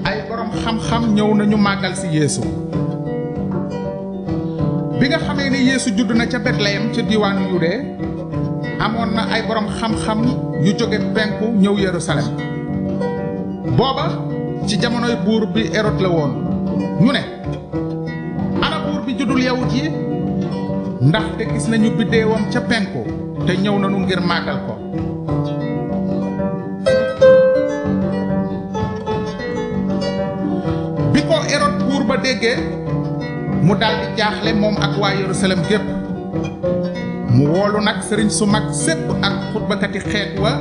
ay borom xam-xam ñëw nañu màggal si Yeesu bi nga xamee ni Yeesu judd na ca Betlehem ca diwaanu Yude amoon na ay borom xam-xam yu jóge penku ñëw Yerusalem booba ci jamonoy buur bi Hérode la woon ñu ne ana buur bi juddul yawut yi ndaxte gis nañu biddeewam ca penku te ñëw nañu ngir màggal ko bi ko Hérode buur ba déggee mu daldi jaaxle moom ak waa Yerusalem gépp mu woolu nag sëriñ su mag sépp ak xutbakati xeet wa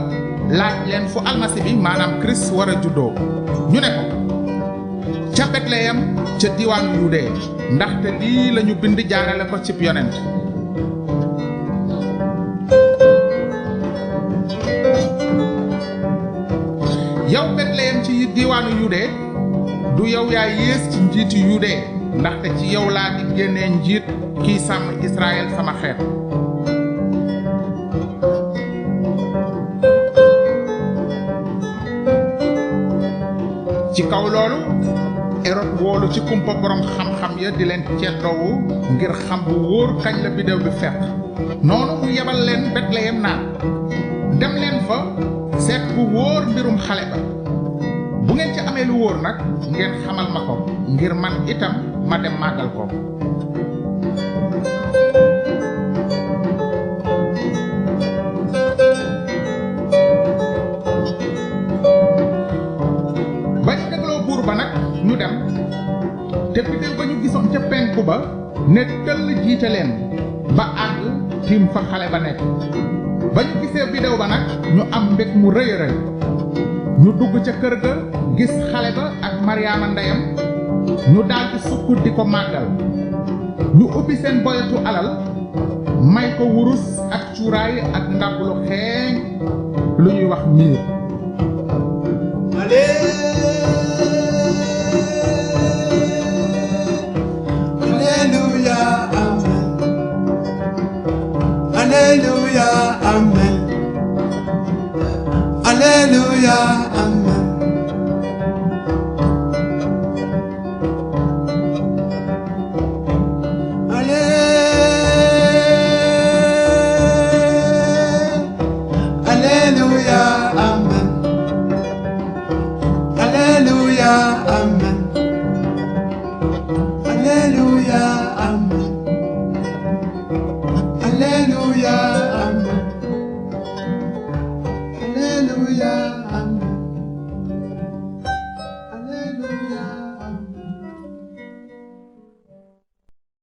laaj leen fu almasi bi maanaam Christ war a juddoo ñu ne ko ca Betlehem ca diwaanu Yude ndaxte lii lañu bind jaarale ko cib yonent yow Betlehem ci diwaanu Yude du yow yaa yées ci njiiti Yude ndaxte ci yow laa di génnee njiit kiy sàmm Israël sama xeet ci kaw loolu Hérode woolu ci kumpa borom xam-xam ya di leen ceddoowu ngir xam bu wóor kañ la biddew bi fekk noonu mu yebal leen Betlehem naan dem leen fa seet bu wóor mbirum xale ba bu ngeen ci amee lu wóor nag ngeen xamal ma ko ngir man itam ma dem màggal ko bañ dégloo buur ba nag ñu dem te biddew ba ñu gisoon ca penku ba ne tëll jiite leen ba àgg tiim fa xale ba nekk ba ñu gisee biddew ba nag ñu am mbég mu rëy a rëy ñu dugg ca kër ga gis xale ba ak Maryaama ndeyam ñu daldi sukk di ko màggal ñu ubbi seen boyatu alal may ko wurus ak cuuraay ak ndab lu xeeñ lu ñuy wax miir Alleluia, amen. Alleluia, amen. Alleluia, amen. Alleluia, amen. Alleluia, amen. Alleluia, amen. Alleluia.